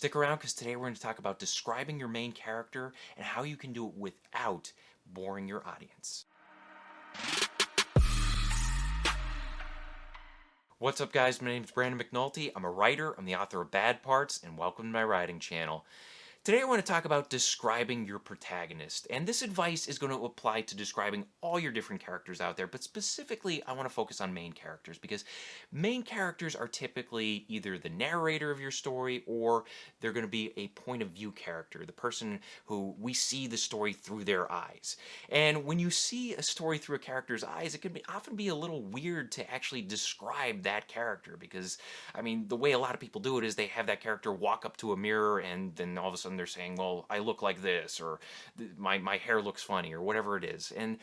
Stick around because today we're going to talk about describing your main character and how you can do it without boring your audience. What's up guys, my name is Brandon McNulty. I'm a writer, I'm the author of Bad Parts, and welcome to my writing channel. Today I want to talk about describing your protagonist, and this advice is going to apply to describing all your different characters out there, but specifically I want to focus on main characters because main characters are typically either the narrator of your story or they're going to be a point of view character, the person who we see the story through their eyes. And when you see a story through a character's eyes, it can often be a little weird to actually describe that character because, I mean, the way a lot of people do it is they have that character walk up to a mirror and then all of a sudden they're saying, well, I look like this, or my hair looks funny, or whatever it is. And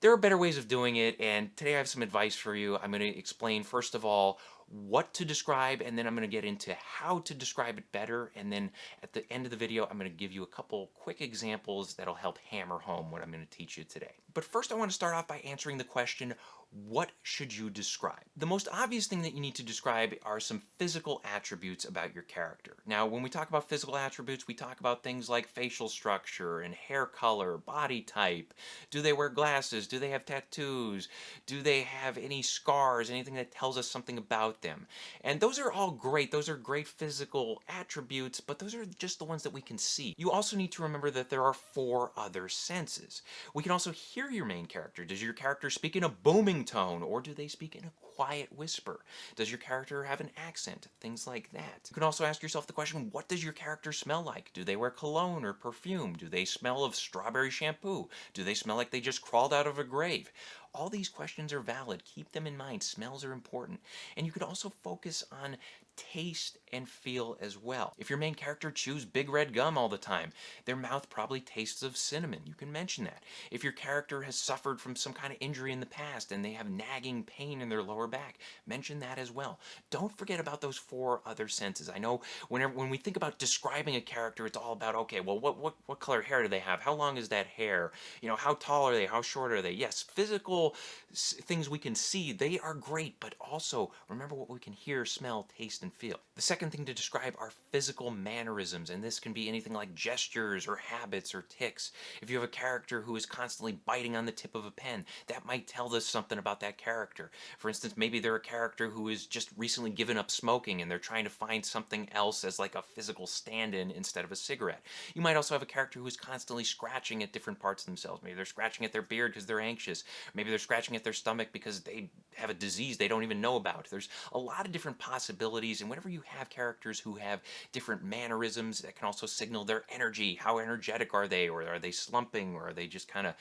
there are better ways of doing it, and today I have some advice for you. I'm going to explain, first of all, what to describe, and then I'm going to get into how to describe it better, and then at the end of the video I'm going to give you a couple quick examples that'll help hammer home what I'm going to teach you today. But first I want to start off by answering the question, what should you describe? The most obvious thing that you need to describe are some physical attributes about your character. Now, when we talk about physical attributes, we talk about things like facial structure and hair color, body type. Do they wear glasses? Do they have tattoos? Do they have any scars? Anything that tells us something about them? And those are all great. Those are great physical attributes, but those are just the ones that we can see. You also need to remember that there are 4 other senses. We can also hear your main character. Does your character speak in a booming tone, or do they speak in a quiet whisper? Does your character have an accent? Things like that. You can also ask yourself the question, what does your character smell like? Do they wear cologne or perfume? Do they smell of strawberry shampoo? Do they smell like they just crawled out of a grave? All these questions are valid. Keep them in mind. Smells are important. And you could also focus on taste and feel as well. If your main character chews big red gum all the time, their mouth probably tastes of cinnamon. You can mention that. If your character has suffered from some kind of injury in the past and they have nagging pain in their lower back, mention that as well. Don't forget about those 4 other senses. I know when we think about describing a character, it's all about, okay, well, what color hair do they have? How long is that hair? You know, how tall are they? How short are they? Yes, physical things we can see, they are great, but also remember what we can hear, smell, taste, and feel. The second thing to describe are physical mannerisms, and this can be anything like gestures or habits or tics. If you have a character who is constantly biting on the tip of a pen, that might tell us something about that character. For instance, maybe they're a character who has just recently given up smoking and they're trying to find something else as like a physical stand-in instead of a cigarette. You might also have a character who is constantly scratching at different parts of themselves. Maybe they're scratching at their beard because they're anxious. Maybe they're scratching at their stomach because they have a disease they don't even know about. There's a lot of different possibilities, and whenever you have characters who have different mannerisms, that can also signal their energy. How energetic are they, or are they slumping, or are they just kind of,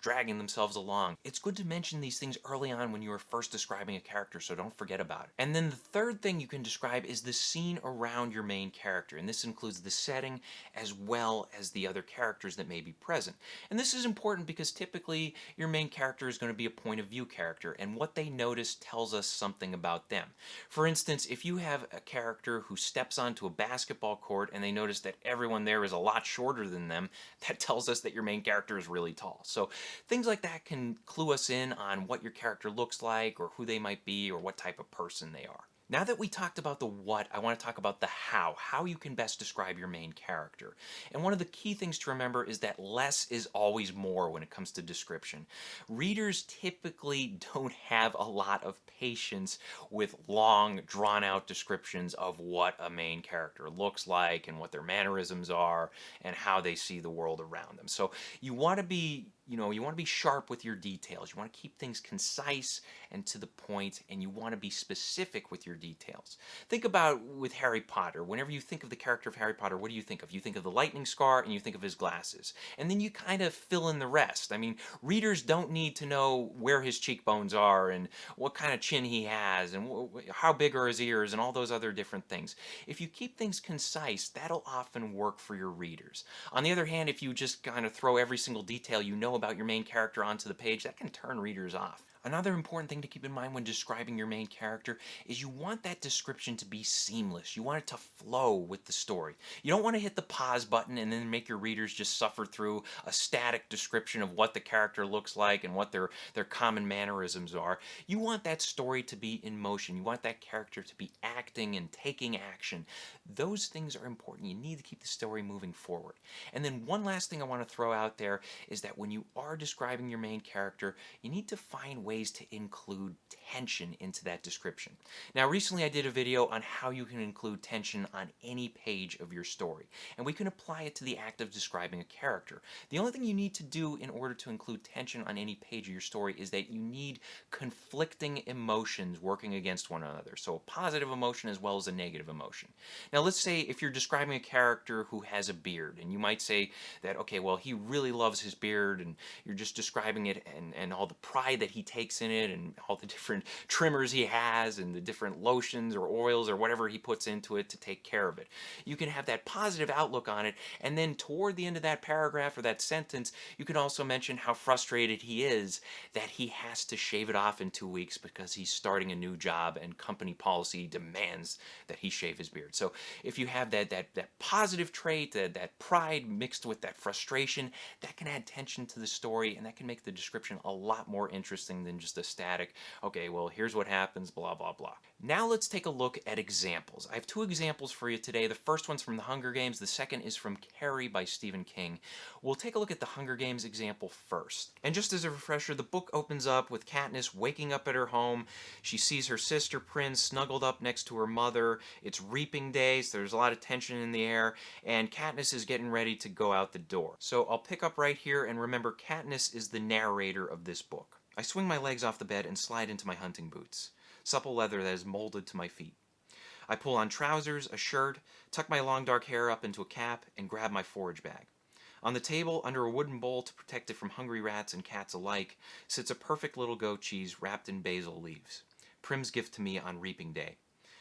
dragging themselves along? It's good to mention these things early on when you are first describing a character, so don't forget about it. And then the third thing you can describe is the scene around your main character, and this includes the setting as well as the other characters that may be present. And this is important because typically your main character is going to be a point of view character, and what they notice tells us something about them. For instance, if you have a character who steps onto a basketball court and they notice that everyone there is a lot shorter than them, that tells us that your main character is really tall. So things like that can clue us in on what your character looks like, or who they might be, or what type of person they are. Now that we talked about the what, I want to talk about the how you can best describe your main character. And one of the key things to remember is that less is always more when it comes to description. Readers typically don't have a lot of patience with long, drawn-out descriptions of what a main character looks like and what their mannerisms are and how they see the world around them. So you want to be sharp with your details. You want to keep things concise and to the point, and you want to be specific with your details. Think about with Harry Potter. Whenever you think of the character of Harry Potter, what do you think of? You think of the lightning scar and you think of his glasses. And then you kind of fill in the rest. I mean, readers don't need to know where his cheekbones are and what kind of chin he has and how big are his ears and all those other different things. If you keep things concise, that'll often work for your readers. On the other hand, if you just kind of throw every single detail you know about your main character onto the page, that can turn readers off. Another important thing to keep in mind when describing your main character is you want that description to be seamless. You want it to flow with the story. You don't want to hit the pause button and then make your readers just suffer through a static description of what the character looks like and what their common mannerisms are. You want that story to be in motion. You want that character to be acting and taking action. Those things are important. You need to keep the story moving forward. And then one last thing I want to throw out there is that when you are describing your main character, you need to find ways to include tension into that description. Now, recently I did a video on how you can include tension on any page of your story, and we can apply it to the act of describing a character. The only thing you need to do in order to include tension on any page of your story is that you need conflicting emotions working against one another. So a positive emotion as well as a negative emotion. Now, let's say if you're describing a character who has a beard, and you might say that, okay, well, he really loves his beard, and you're just describing it and all the pride that he takes in it and all the different trimmers he has and the different lotions or oils or whatever he puts into it to take care of it. You can have that positive outlook on it, and then toward the end of that paragraph or that sentence, you can also mention how frustrated he is that he has to shave it off in 2 weeks because he's starting a new job and company policy demands that he shave his beard. So if you have that positive trait, that pride mixed with that frustration, that can add tension to the story, and that can make the description a lot more interesting than just a static, okay, well, here's what happens, blah, blah, blah. Now let's take a look at examples. I have 2 examples for you today. The first one's from The Hunger Games. The second is from Carrie by Stephen King. We'll take a look at the Hunger Games example first. And just as a refresher, the book opens up with Katniss waking up at her home. She sees her sister Prin snuggled up next to her mother. It's reaping day, so there's a lot of tension in the air, and Katniss is getting ready to go out the door. So I'll pick up right here, and remember, Katniss is the narrator of this book. I swing my legs off the bed and slide into my hunting boots, supple leather that is molded to my feet. I pull on trousers, a shirt, tuck my long dark hair up into a cap, and grab my forage bag. On the table, under a wooden bowl to protect it from hungry rats and cats alike, sits a perfect little goat cheese wrapped in basil leaves, Prim's gift to me on reaping day.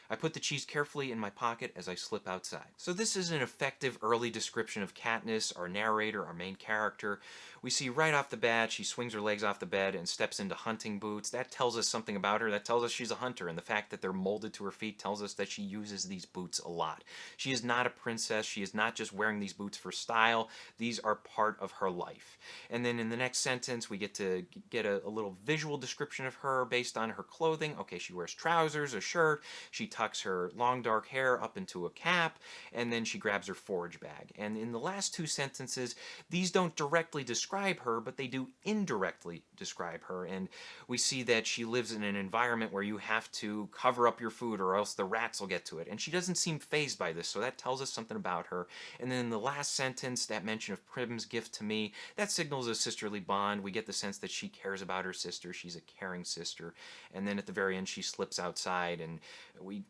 I put the cheese carefully in my pocket as I slip outside. So this is an effective early description of Katniss, our narrator, our main character. We see right off the bat, she swings her legs off the bed and steps into hunting boots. That tells us something about her. That tells us she's a hunter, and the fact that they're molded to her feet tells us that she uses these boots a lot. She is not a princess. She is not just wearing these boots for style. These are part of her life. And then in the next sentence, we get to get a little visual description of her based on her clothing. Okay, she wears trousers, a shirt, she tucks her long dark hair up into a cap, and then she grabs her forage bag. And in the last 2 sentences, these don't directly describe her, but they do indirectly describe her. And we see that she lives in an environment where you have to cover up your food or else the rats will get to it. And she doesn't seem fazed by this, so that tells us something about her. And then in the last sentence, that mention of Prim's gift to me, that signals a sisterly bond. We get the sense that she cares about her sister. She's a caring sister. And then at the very end, she slips outside, and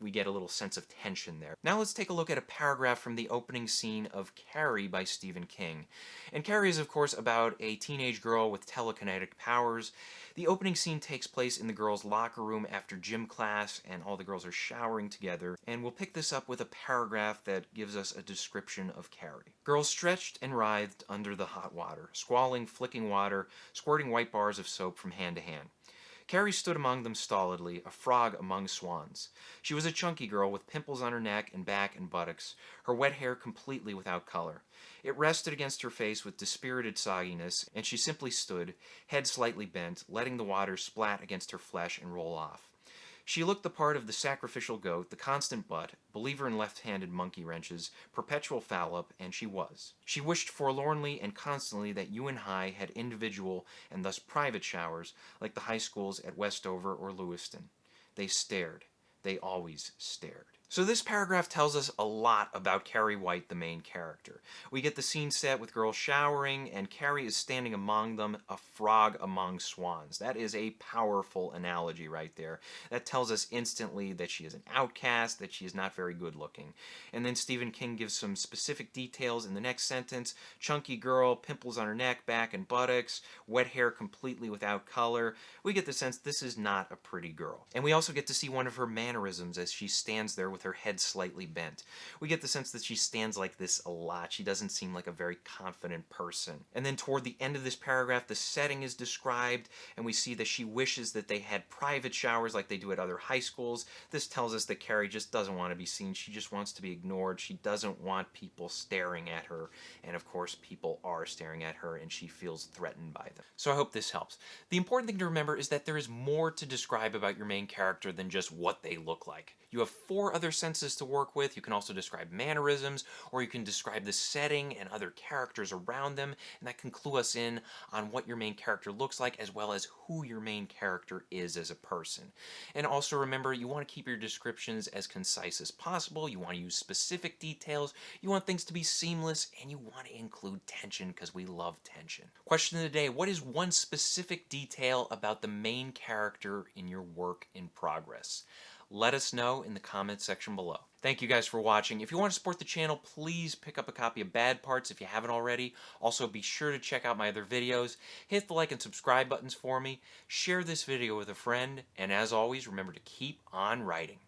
we get a little sense of tension there. Now let's take a look at a paragraph from the opening scene of Carrie by Stephen King. And Carrie is, of course, about a teenage girl with telekinetic powers. The opening scene takes place in the girls' locker room after gym class, and all the girls are showering together. And we'll pick this up with a paragraph that gives us a description of Carrie. Girls stretched and writhed under the hot water, squalling, flicking water, squirting white bars of soap from hand to hand. Carrie stood among them stolidly, a frog among swans. She was a chunky girl with pimples on her neck and back and buttocks, her wet hair completely without color. It rested against her face with dispirited sogginess, and she simply stood, head slightly bent, letting the water splat against her flesh and roll off. She looked the part of the sacrificial goat, the constant butt, believer in left-handed monkey wrenches, perpetual foul-up, and she was. She wished forlornly and constantly that you and High had individual and thus private showers like the high schools at Westover or Lewiston. They stared. They always stared. So this paragraph tells us a lot about Carrie White, the main character. We get the scene set with girls showering, and Carrie is standing among them, a frog among swans. That is a powerful analogy right there. That tells us instantly that she is an outcast, that she is not very good looking. And then Stephen King gives some specific details in the next sentence. Chunky girl, pimples on her neck, back, and buttocks, wet hair completely without color. We get the sense this is not a pretty girl. And we also get to see one of her mannerisms as she stands there with with her head slightly bent. We get the sense that she stands like this a lot. She doesn't seem like a very confident person. And then toward the end of this paragraph, the setting is described, and we see that she wishes that they had private showers like they do at other high schools. This tells us that Carrie just doesn't want to be seen. She just wants to be ignored. She doesn't want people staring at her. And of course, people are staring at her, and she feels threatened by them. So I hope this helps. The important thing to remember is that there is more to describe about your main character than just what they look like. You have 4 other senses to work with. You can also describe mannerisms, or you can describe the setting and other characters around them, and that can clue us in on what your main character looks like, as well as who your main character is as a person. And also remember, you want to keep your descriptions as concise as possible. You want to use specific details. You want things to be seamless, and you want to include tension, because we love tension. Question of the day: what is one specific detail about the main character in your work in progress? Let us know in the comments section below. Thank you guys for watching. If you want to support the channel, please pick up a copy of Bad Parts if you haven't already. Also, be sure to check out my other videos. Hit the like and subscribe buttons for me. Share this video with a friend. And as always, remember to keep on writing.